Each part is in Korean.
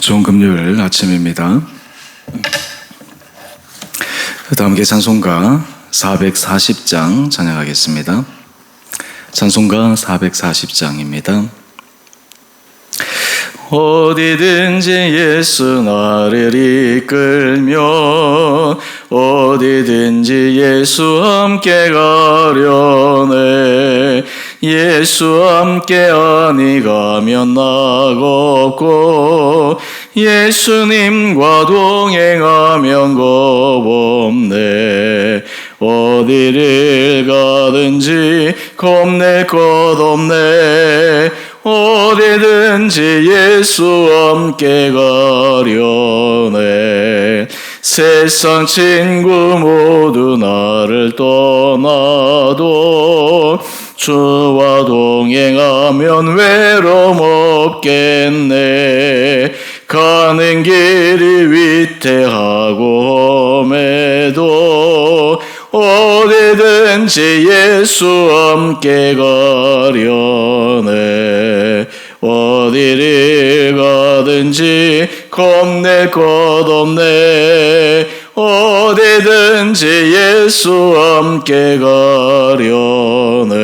좋은 금요일 아침입니다. 다음 게 찬송가 440장 찬양하겠습니다. 찬송가 440장입니다. 어디든지 예수 나를 이끌며 어디든지 예수 함께 가려네. 예수 함께 아니 가면 낙없고 예수님과 동행하면 겁없네. 어디를 가든지 겁낼 것 없네. 어디든지 예수 함께 가려네. 세상 친구 모두 나를 떠나도 주와 동행하면 외로움 없겠네. 가는 길이 위태하고 험해도 어디든지 예수 함께 가려네. 어디를 가든지 겁낼 것 없네. 어디든지 예수 함께 가려네.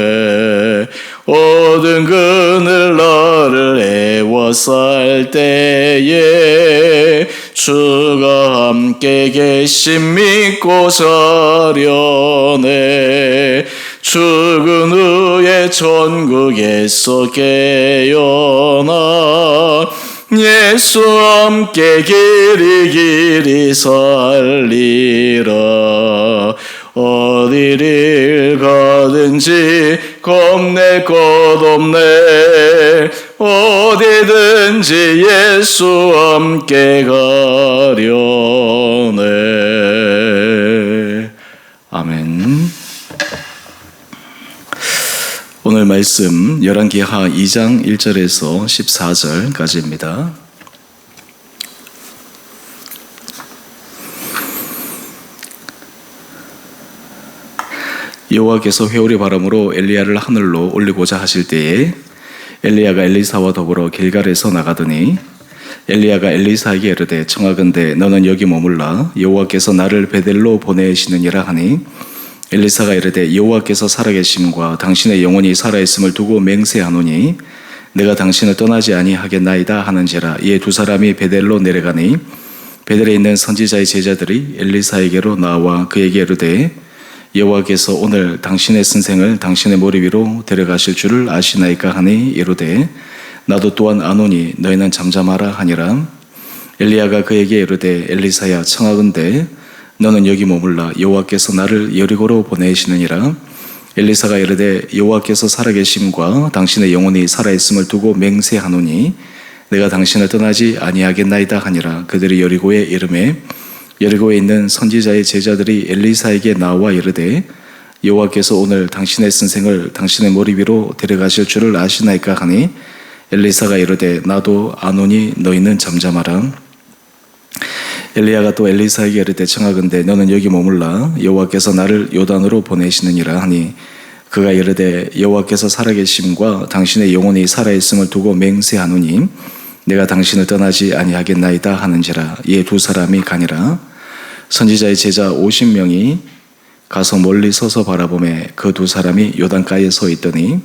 어두운 그늘 나를 애워쌀 때에 주가 함께 계심 믿고 사려네. 죽은 후에 천국에서 깨어나 예수 함께 길이 살리라. 어디를 가든지 겁낼 것 없네. 어디든지 예수 함께 가려네. 아멘. 오늘 말씀 열왕기하 2장 1절에서 14절까지입니다. 여호와께서 회오리 바람으로 엘리야를 하늘로 올리고자 하실 때에 엘리야가 엘리사와 더불어 길갈에서 나가더니 엘리야가 엘리사에게 이르되 청하건대 너는 여기 머물라. 여호와께서 나를 베델로 보내시느니라 하니 엘리사가 이르되 여호와께서 살아계심과 당신의 영혼이 살아있음을 두고 맹세하노니 내가 당신을 떠나지 아니하겠나이다 하는지라. 이에 두 사람이 베델로 내려가니 베델에 있는 선지자의 제자들이 엘리사에게로 나와 그에게 이르되 여호와께서 오늘 당신의 선생을 당신의 머리 위로 데려가실 줄을 아시나이까 하니 이르되 나도 또한 아노니 너희는 잠잠하라 하니라. 엘리야가 그에게 이르되 엘리사야 청하건대 너는 여기 머물라. 여호와께서 나를 여리고로 보내시느니라. 엘리사가 이르되 여호와께서 살아계심과 당신의 영혼이 살아있음을 두고 맹세하노니 내가 당신을 떠나지 아니하겠나이다 하니라. 그들이 여리고에 이르매 여리고에 있는 선지자의 제자들이 엘리사에게 나와 이르되 여호와께서 오늘 당신의 선생을 당신의 머리 위로 데려가실 줄을 아시나이까 하니 엘리사가 이르되 나도 아노니 너희는 잠잠하라. 엘리야가 또 엘리사에게 이르되 청하건대 너는 여기 머물라. 여호와께서 나를 요단으로 보내시느니라 하니 그가 이르되 여호와께서 살아계심과 당신의 영혼이 살아있음을 두고 맹세하노니 내가 당신을 떠나지 아니하겠나이다 하는지라. 이에 두 사람이 가니라. 선지자의 제자 50명이 가서 멀리 서서 바라보매 그 두 사람이 요단가에 서 있더니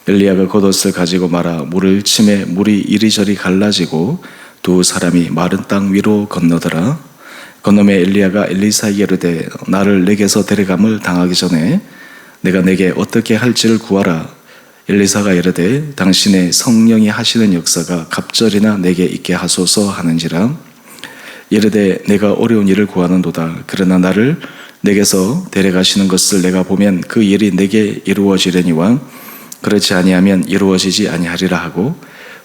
엘리야가 겉옷을 가지고 말아 물을 치매 물이 이리저리 갈라지고 두 사람이 마른 땅 위로 건너더라. 건너매 엘리야가 엘리사에게 이르되 나를 내게서 데려감을 당하기 전에 내가 내게 어떻게 할지를 구하라. 엘리사가 이르되 당신의 성령이 하시는 역사가 갑절이나 내게 있게 하소서 하는지라. 이르되 내가 어려운 일을 구하는도다. 그러나 나를 내게서 데려가시는 것을 내가 보면 그 일이 내게 이루어지려니와 그렇지 아니하면 이루어지지 아니하리라 하고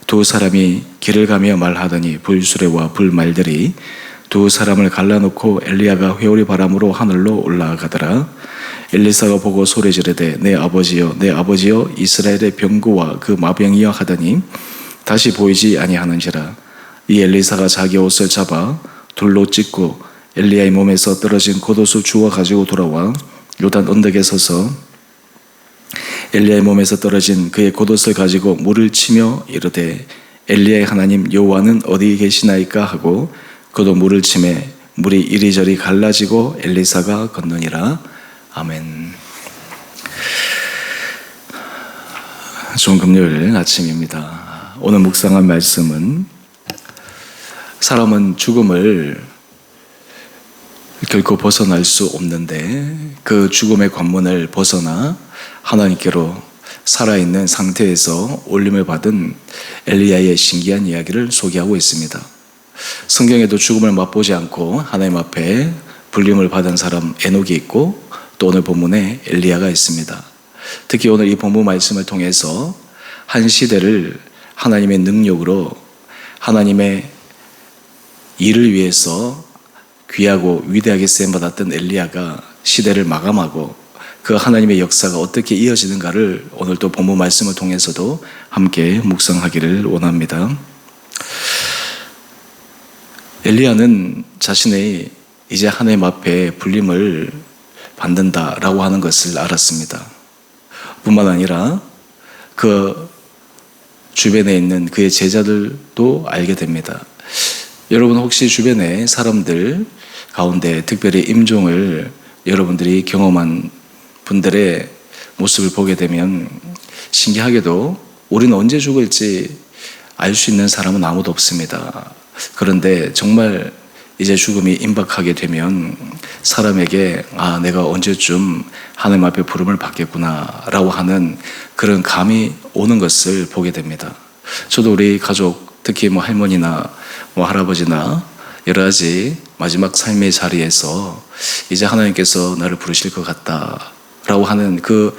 두 사람이 길을 가며 말하더니 불수레와 불말들이 두 사람을 갈라놓고 엘리야가 회오리 바람으로 하늘로 올라가더라. 엘리사가 보고 소리 지르되 내 아버지여 내 아버지여 이스라엘의 병거와 그 마병이여 하더니 다시 보이지 아니하는지라. 이 엘리사가 자기 옷을 잡아 둘로 찢고 엘리야의 몸에서 떨어진 겉옷을 주워 가지고 돌아와 요단 언덕에 서서 엘리야의 몸에서 떨어진 그의 겉옷을 가지고 물을 치며 이르되 엘리야의 하나님 여호와는 어디 계시나이까 하고 그도 물을 치매 물이 이리저리 갈라지고 엘리사가 건너니라. 아멘. 좋은 금요일 아침입니다. 오늘 묵상한 말씀은 사람은 죽음을 결코 벗어날 수 없는데 그 죽음의 관문을 벗어나 하나님께로 살아있는 상태에서 올림을 받은 엘리야의 신기한 이야기를 소개하고 있습니다. 성경에도 죽음을 맛보지 않고 하나님 앞에 불림을 받은 사람 에녹이 있고 또 오늘 본문에 엘리야가 있습니다. 특히 오늘 이 본문 말씀을 통해서 한 시대를 하나님의 능력으로 하나님의 일을 위해서 귀하고 위대하게 쓰임받았던 엘리야가 시대를 마감하고 그 하나님의 역사가 어떻게 이어지는가를 오늘 또 본문 말씀을 통해서도 함께 묵상하기를 원합니다. 엘리야는 자신의 이제 하나님 앞에 불림을 받는다라고 하는 것을 알았습니다. 뿐만 아니라 그 주변에 있는 그의 제자들도 알게 됩니다. 여러분 혹시 주변에 사람들 가운데 특별히 임종을 여러분들이 경험한 분들의 모습을 보게 되면 신기하게도 우리는 언제 죽을지 알 수 있는 사람은 아무도 없습니다. 그런데 정말 이제 죽음이 임박하게 되면 사람에게 내가 언제쯤 하나님 앞에 부름을 받겠구나 라고 하는 그런 감이 오는 것을 보게 됩니다. 저도 우리 가족 특히 할머니나 할아버지나 여러 가지 마지막 삶의 자리에서 이제 하나님께서 나를 부르실 것 같다라고 하는 그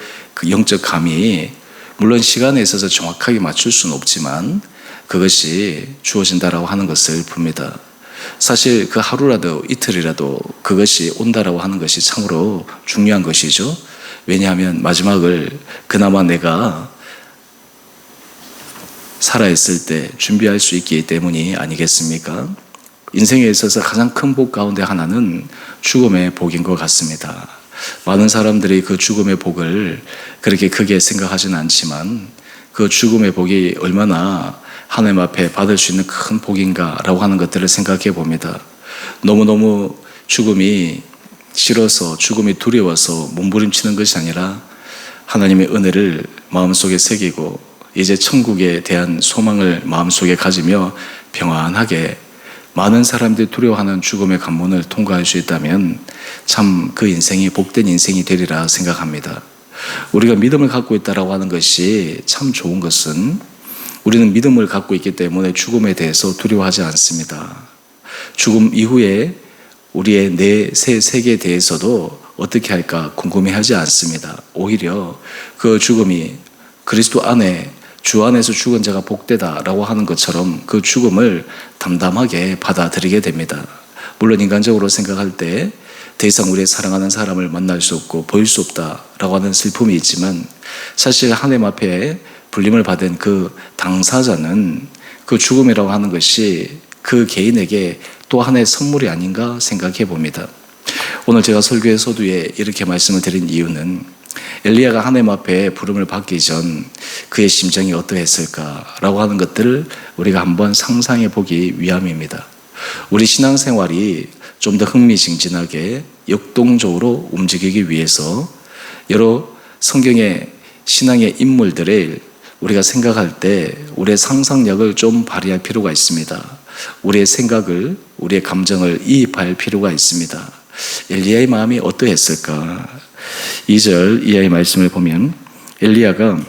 영적 감이 물론 시간에 있어서 정확하게 맞출 수는 없지만 그것이 주어진다라고 하는 것을 봅니다. 사실 그 하루라도 이틀이라도 그것이 온다라고 하는 것이 참으로 중요한 것이죠. 왜냐하면 마지막을 그나마 내가 살아있을 때 준비할 수 있기 때문이 아니겠습니까? 인생에 있어서 가장 큰 복 가운데 하나는 죽음의 복인 것 같습니다. 많은 사람들이 그 죽음의 복을 그렇게 크게 생각하지는 않지만 그 죽음의 복이 얼마나 하나님 앞에 받을 수 있는 큰 복인가라고 하는 것들을 생각해 봅니다. 너무너무 죽음이 싫어서 죽음이 두려워서 몸부림치는 것이 아니라 하나님의 은혜를 마음속에 새기고 이제 천국에 대한 소망을 마음속에 가지며 평안하게 많은 사람들이 두려워하는 죽음의 관문을 통과할 수 있다면 참 그 인생이 복된 인생이 되리라 생각합니다. 우리가 믿음을 갖고 있다라고 하는 것이 참 좋은 것은 우리는 믿음을 갖고 있기 때문에 죽음에 대해서 두려워하지 않습니다. 죽음 이후에 우리의 새 세계에 대해서도 어떻게 할까 궁금해하지 않습니다. 오히려 그 죽음이 그리스도 안에 주 안에서 죽은 자가 복되다라고 하는 것처럼 그 죽음을 담담하게 받아들이게 됩니다. 물론 인간적으로 생각할 때 더 이상 우리의 사랑하는 사람을 만날 수 없고 보일 수 없다라고 하는 슬픔이 있지만 사실 하나님 앞에 불림을 받은 그 당사자는 그 죽음이라고 하는 것이 그 개인에게 또 하나의 선물이 아닌가 생각해 봅니다. 오늘 제가 설교의 서두에 이렇게 말씀을 드린 이유는 엘리야가 하나님 앞에 부름을 받기 전 그의 심정이 어떠했을까라고 하는 것들을 우리가 한번 상상해 보기 위함입니다. 우리 신앙생활이 좀 더 흥미진진하게 역동적으로 움직이기 위해서 여러 성경의 신앙의 인물들을 우리가 생각할 때 우리의 상상력을 좀 발휘할 필요가 있습니다. 우리의 생각을, 우리의 감정을 이입할 필요가 있습니다. 엘리야의 마음이 어떠했을까? 2절 이하의 말씀을 보면 엘리야가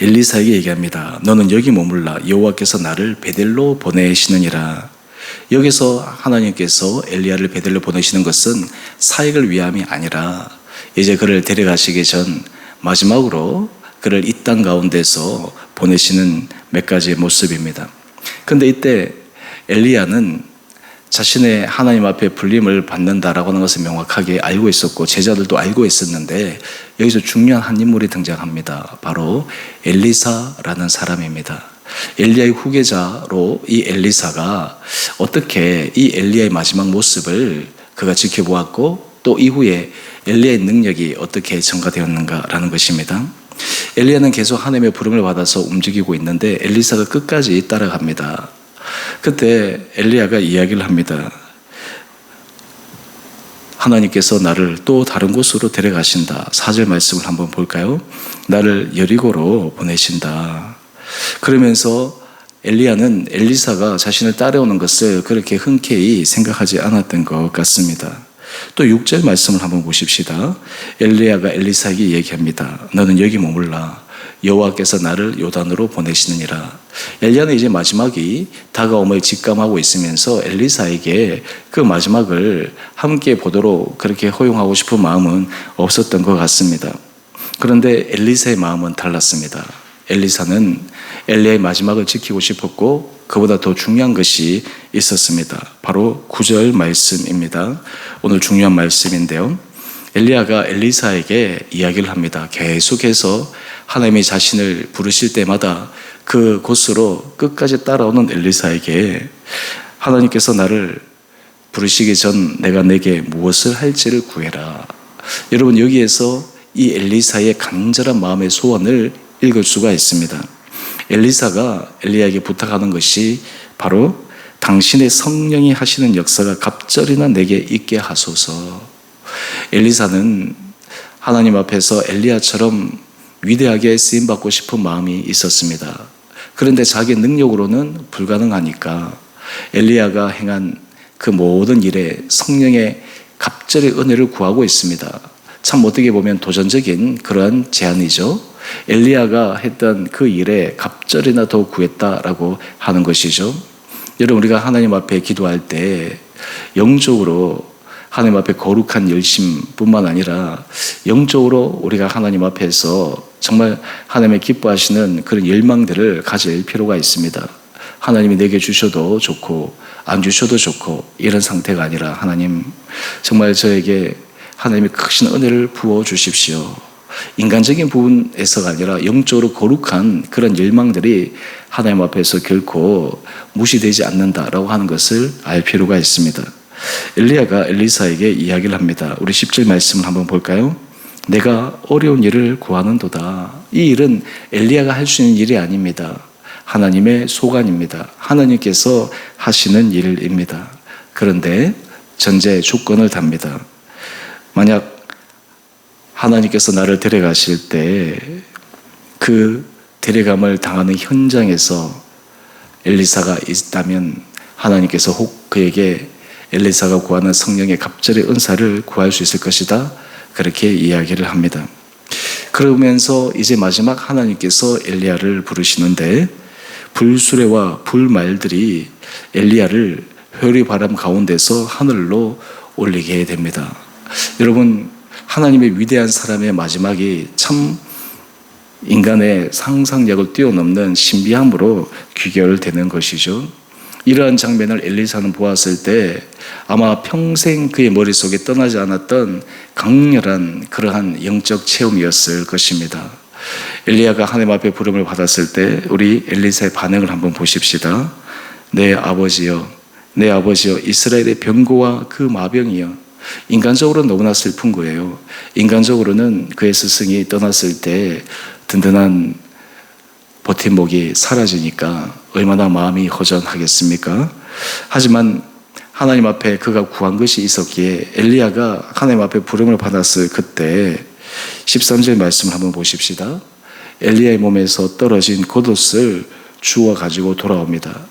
엘리사에게 얘기합니다. 너는 여기 머물라. 여호와께서 나를 베델로 보내시느니라. 여기서 하나님께서 엘리야를 베델로 보내시는 것은 사역을 위함이 아니라 이제 그를 데려가시기 전 마지막으로 그를 이 땅 가운데서 보내시는 몇 가지의 모습입니다. 그런데 이때 엘리야는 자신의 하나님 앞에 불림을 받는다라고 하는 것을 명확하게 알고 있었고 제자들도 알고 있었는데 여기서 중요한 한 인물이 등장합니다. 바로 엘리사라는 사람입니다. 엘리야의 후계자로 이 엘리사가 어떻게 이 엘리야의 마지막 모습을 그가 지켜보았고 또 이후에 엘리야의 능력이 어떻게 전가되었는가라는 것입니다. 엘리야는 계속 하나님의 부름을 받아서 움직이고 있는데 엘리사가 끝까지 따라갑니다. 그때 엘리야가 이야기를 합니다. 하나님께서 나를 또 다른 곳으로 데려가신다. 4절 말씀을 한번 볼까요? 나를 여리고로 보내신다. 그러면서 엘리야는 엘리사가 자신을 따라오는 것을 그렇게 흔쾌히 생각하지 않았던 것 같습니다. 또 6절 말씀을 한번 보십시다. 엘리야가 엘리사에게 얘기합니다. 너는 여기 머물라. 여호와께서 나를 요단으로 보내시느니라. 엘리야는 이제 마지막이 다가옴을 직감하고 있으면서 엘리사에게 그 마지막을 함께 보도록 그렇게 허용하고 싶은 마음은 없었던 것 같습니다. 그런데 엘리사의 마음은 달랐습니다. 엘리사는 엘리야의 마지막을 지키고 싶었고 그보다 더 중요한 것이 있었습니다. 바로 9절 말씀입니다. 오늘 중요한 말씀인데요. 엘리야가 엘리사에게 이야기를 합니다. 계속해서 하나님이 자신을 부르실 때마다 그 곳으로 끝까지 따라오는 엘리사에게 하나님께서 나를 부르시기 전 내가 내게 무엇을 할지를 구해라. 여러분, 여기에서 이 엘리사의 간절한 마음의 소원을 읽을 수가 있습니다. 엘리사가 엘리야에게 부탁하는 것이 바로 당신의 성령이 하시는 역사가 갑절이나 내게 있게 하소서. 엘리사는 하나님 앞에서 엘리야처럼 위대하게 쓰임받고 싶은 마음이 있었습니다. 그런데 자기 능력으로는 불가능하니까 엘리야가 행한 그 모든 일에 성령의 갑절의 은혜를 구하고 있습니다. 참 어떻게 보면 도전적인 그러한 제안이죠. 엘리야가 했던 그 일에 갑절이나 더 구했다라고 하는 것이죠. 여러분, 우리가 하나님 앞에 기도할 때 영적으로 하나님 앞에 거룩한 열심뿐만 아니라 영적으로 우리가 하나님 앞에서 정말 하나님의 기뻐하시는 그런 열망들을 가질 필요가 있습니다. 하나님이 내게 주셔도 좋고 안 주셔도 좋고 이런 상태가 아니라 하나님 정말 저에게 하나님의 크신 은혜를 부어 주십시오. 인간적인 부분에서가 아니라 영적으로 거룩한 그런 열망들이 하나님 앞에서 결코 무시되지 않는다라고 하는 것을 알 필요가 있습니다. 엘리야가 엘리사에게 이야기를 합니다. 우리 10절 말씀을 한번 볼까요? 내가 어려운 일을 구하는도다. 이 일은 엘리야가 할 수 있는 일이 아닙니다. 하나님의 소관입니다. 하나님께서 하시는 일입니다. 그런데 전제 조건을 답니다. 만약 하나님께서 나를 데려가실 때 그 데려감을 당하는 현장에서 엘리사가 있다면 하나님께서 혹 그에게 엘리사가 구하는 성령의 갑절의 은사를 구할 수 있을 것이다. 그렇게 이야기를 합니다. 그러면서 이제 마지막 하나님께서 엘리야를 부르시는데 불수레와 불말들이 엘리야를 회오리바람 가운데서 하늘로 올리게 됩니다. 여러분, 하나님의 위대한 사람의 마지막이 참 인간의 상상력을 뛰어넘는 신비함으로 귀결되는 것이죠. 이러한 장면을 엘리사는 보았을 때 아마 평생 그의 머릿속에 떠나지 않았던 강렬한 그러한 영적 체험이었을 것입니다. 엘리야가 하나님 앞에 부름을 받았을 때 우리 엘리사의 반응을 한번 보십시다. 내 아버지여, 내 아버지여, 이스라엘의 병고와 그 마병이여. 인간적으로는 너무나 슬픈 거예요. 인간적으로는 그의 스승이 떠났을 때 든든한 버팀목이 사라지니까 얼마나 마음이 허전하겠습니까? 하지만 하나님 앞에 그가 구한 것이 있었기에 엘리야가 하나님 앞에 부름을 받았을 그때 13절 말씀을 한번 보십시다. 엘리야의 몸에서 떨어진 겉옷을 주워 가지고 돌아옵니다.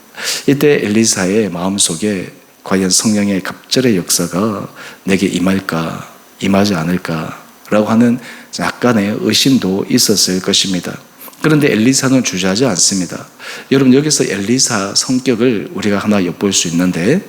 이때 엘리사의 마음속에 과연 성령의 갑절의 역사가 내게 임할까, 임하지 않을까 라고 하는 약간의 의심도 있었을 것입니다. 그런데 엘리사는 주저하지 않습니다. 여러분, 여기서 엘리사 성격을 우리가 하나 엿볼 수 있는데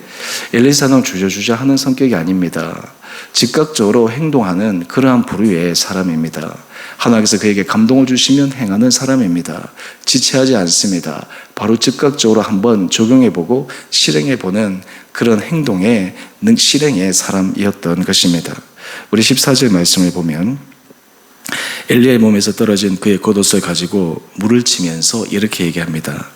엘리사는 주저주저하는 성격이 아닙니다. 즉각적으로 행동하는 그러한 부류의 사람입니다. 하나님께서 그에게 감동을 주시면 행하는 사람입니다. 지체하지 않습니다. 바로 즉각적으로 한번 적용해보고 실행해보는 그런 행동의 실행의 사람이었던 것입니다. 우리 14절 말씀을 보면 엘리야의 몸에서 떨어진 그의 겉옷을 가지고 물을 치면서 이렇게 얘기합니다.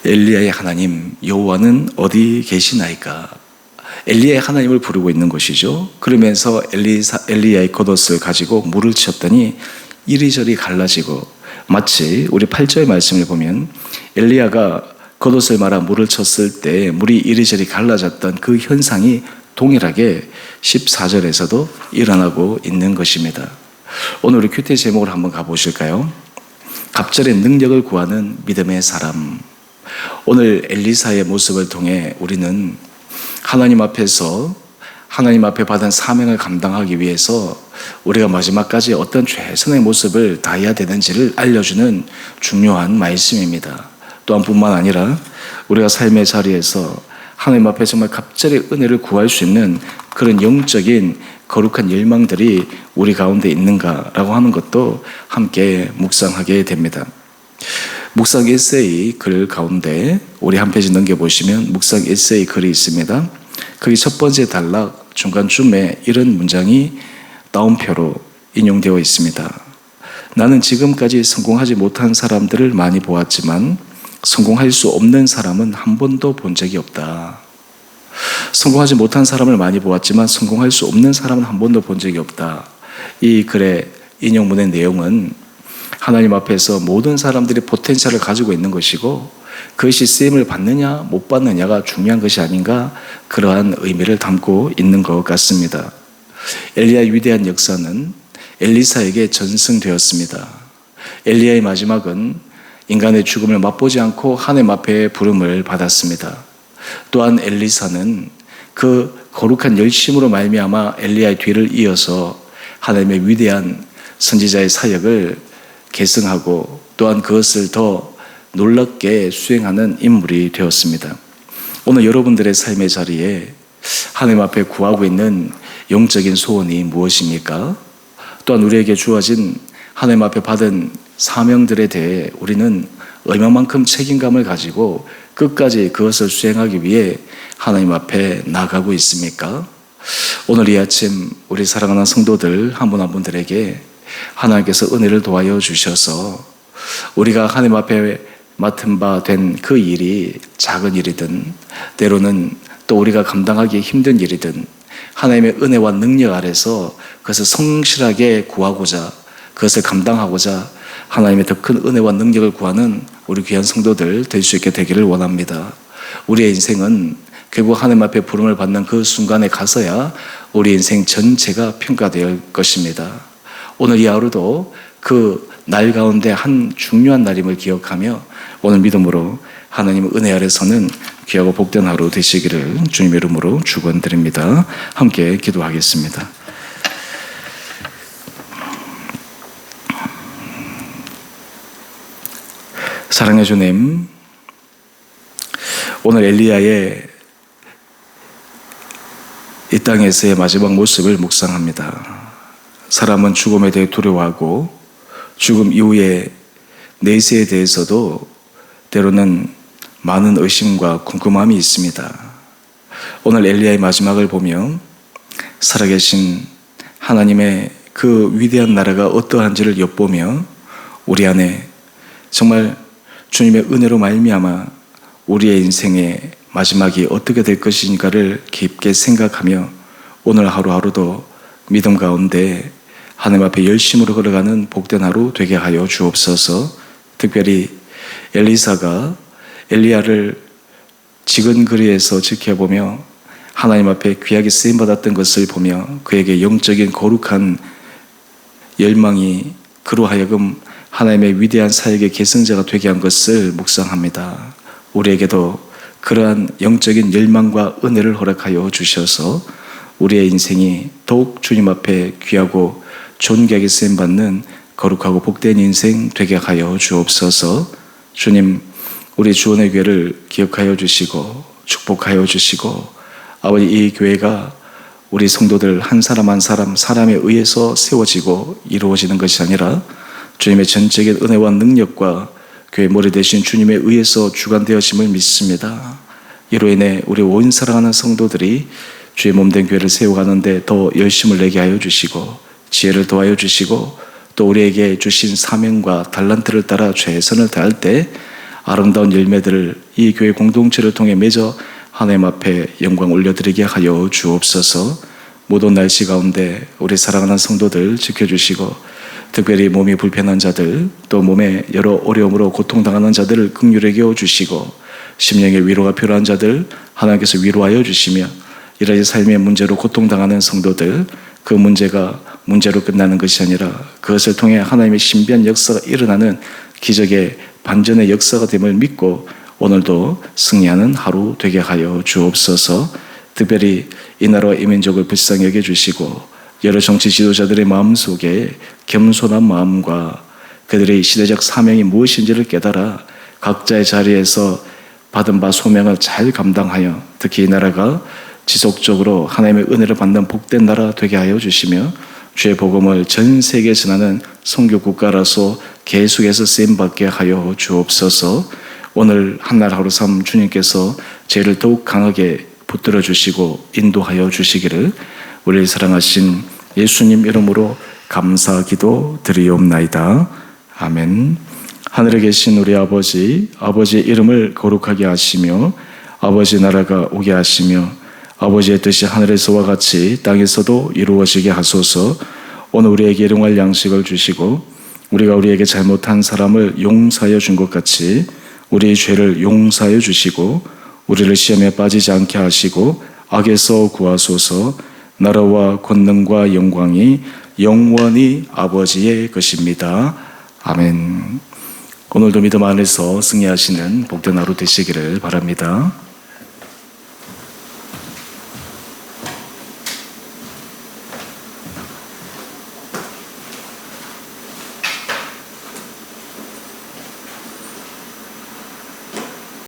엘리야의 하나님 여호와는 어디 계시나이까? 엘리야의 하나님을 부르고 있는 것이죠. 그러면서 엘리야의 겉옷을 가지고 물을 치었더니 이리저리 갈라지고, 마치 우리 8절의 말씀을 보면 엘리야가 겉옷을 말아 물을 쳤을 때 물이 이리저리 갈라졌던 그 현상이 동일하게 14절에서도 일어나고 있는 것입니다. 오늘 우리 큐티 제목을 한번 가보실까요? 갑절의 능력을 구하는 믿음의 사람. 오늘 엘리사의 모습을 통해 우리는 하나님 앞에서 하나님 앞에 받은 사명을 감당하기 위해서 우리가 마지막까지 어떤 최선의 모습을 다해야 되는지를 알려주는 중요한 말씀입니다. 또한 뿐만 아니라 우리가 삶의 자리에서 하나님 앞에 정말 갑절의 은혜를 구할 수 있는 그런 영적인 거룩한 열망들이 우리 가운데 있는가라고 하는 것도 함께 묵상하게 됩니다. 묵상 에세이 글 가운데 우리 한 페이지 넘겨보시면 묵상 에세이 글이 있습니다. 거기 첫 번째 단락 중간쯤에 이런 문장이 따옴표로 인용되어 있습니다. 나는 지금까지 성공하지 못한 사람들을 많이 보았지만 성공할 수 없는 사람은 한 번도 본 적이 없다. 성공하지 못한 사람을 많이 보았지만 성공할 수 없는 사람은 한 번도 본 적이 없다. 이 글의 인용문의 내용은 하나님 앞에서 모든 사람들이 포텐셜을 가지고 있는 것이고 그것이 쓰임을 받느냐 못 받느냐가 중요한 것이 아닌가, 그러한 의미를 담고 있는 것 같습니다. 엘리야의 위대한 역사는 엘리사에게 전승되었습니다. 엘리야의 마지막은 인간의 죽음을 맛보지 않고 하나님 앞에 부름을 받았습니다. 또한 엘리사는 그 거룩한 열심으로 말미암아 엘리야의 뒤를 이어서 하나님의 위대한 선지자의 사역을 계승하고 또한 그것을 더 놀랍게 수행하는 인물이 되었습니다. 오늘 여러분들의 삶의 자리에 하나님 앞에 구하고 있는 영적인 소원이 무엇입니까? 또한 우리에게 주어진 하나님 앞에 받은 사명들에 대해 우리는 얼마만큼 책임감을 가지고 끝까지 그것을 수행하기 위해 하나님 앞에 나아가고 있습니까? 오늘 이 아침 우리 사랑하는 성도들 한 분 한 분들에게 하나님께서 은혜를 도와여 주셔서 우리가 하나님 앞에 맡은 바 된 그 일이 작은 일이든 때로는 또 우리가 감당하기 힘든 일이든 하나님의 은혜와 능력 아래서 그것을 성실하게 구하고자 그것을 감당하고자 하나님의 더 큰 은혜와 능력을 구하는 우리 귀한 성도들 될 수 있게 되기를 원합니다. 우리의 인생은 결국 하나님 앞에 부름을 받는 그 순간에 가서야 우리 인생 전체가 평가될 것입니다. 오늘 이 하루도 그 날 가운데 한 중요한 날임을 기억하며 오늘 믿음으로 하나님의 은혜 아래서는 귀하고 복된 하루 되시기를 주님의 이름으로 축원드립니다. 함께 기도하겠습니다. 사랑해 주님, 오늘 엘리야의 이 땅에서의 마지막 모습을 묵상합니다. 사람은 죽음에 대해 두려워하고 죽음 이후의 내세에 대해서도 때로는 많은 의심과 궁금함이 있습니다. 오늘 엘리야의 마지막을 보며 살아계신 하나님의 그 위대한 나라가 어떠한지를 엿보며 우리 안에 정말 주님의 은혜로 말미암아 우리의 인생의 마지막이 어떻게 될 것인가를 깊게 생각하며 오늘 하루하루도 믿음 가운데 하나님 앞에 열심으로 걸어가는 복된 하루 되게 하여 주옵소서. 특별히 엘리사가 엘리야를 지근거리에서 지켜보며 하나님 앞에 귀하게 쓰임받았던 것을 보며 그에게 영적인 거룩한 열망이 그로 하여금 하나님의 위대한 사역의 계승자가 되게 한 것을 묵상합니다. 우리에게도 그러한 영적인 열망과 은혜를 허락하여 주셔서 우리의 인생이 더욱 주님 앞에 귀하고 존귀하게 쓰임받는 거룩하고 복된 인생 되게 하여 주옵소서. 주님, 우리 주원의 교회를 기억하여 주시고 축복하여 주시고 아버지, 이 교회가 우리 성도들 한 사람 한 사람 사람에 의해서 세워지고 이루어지는 것이 아니라 주님의 전적인 은혜와 능력과 교회 머리 대신 주님에 의해서 주관되어짐을 믿습니다. 이로 인해 우리 온 사랑하는 성도들이 주의 몸된 교회를 세워가는데 더 열심을 내게 하여 주시고 지혜를 도와여 주시고 또 우리에게 주신 사명과 달란트를 따라 최선을 다할 때 아름다운 열매들을 이 교회 공동체를 통해 맺어 하나님 앞에 영광 올려드리게 하여 주옵소서. 모든 날씨 가운데 우리 사랑하는 성도들 지켜주시고 특별히 몸이 불편한 자들, 또 몸에 여러 어려움으로 고통당하는 자들을 긍휼히 여겨 주시고 심령의 위로가 필요한 자들 하나님께서 위로하여 주시며 여러 가지 삶의 문제로 고통당하는 성도들, 그 문제가 문제로 끝나는 것이 아니라 그것을 통해 하나님의 신비한 역사가 일어나는 기적의 반전의 역사가 됨을 믿고 오늘도 승리하는 하루 되게 하여 주옵소서. 특별히 이 나라와 이 민족을 불쌍히 여겨주시고 여러 정치 지도자들의 마음속에 겸손한 마음과 그들의 시대적 사명이 무엇인지를 깨달아 각자의 자리에서 받은 바 소명을 잘 감당하여 특히 이 나라가 지속적으로 하나님의 은혜를 받는 복된 나라 되게 하여 주시며 주의 복음을 전 세계에 전하는 선교 국가라서 계속해서 쓰임받게 하여 주옵소서. 오늘 한날 하루 삼 주님께서 죄를 더욱 강하게 붙들어 주시고 인도하여 주시기를 우리를 사랑하신 예수님 이름으로 감사 기도 드리옵나이다. 아멘. 하늘에 계신 우리 아버지, 아버지의 이름을 거룩하게 하시며 아버지 나라가 오게 하시며 아버지의 뜻이 하늘에서와 같이 땅에서도 이루어지게 하소서. 오늘 우리에게 일용할 양식을 주시고 우리가 우리에게 잘못한 사람을 용서하여 준 것 같이 우리의 죄를 용서하여 주시고 우리를 시험에 빠지지 않게 하시고 악에서 구하소서. 나라와 권능과 영광이 영원히 아버지의 것입니다. 아멘. 오늘도 믿음 안에서 승리하시는 복된 하루 되시기를 바랍니다.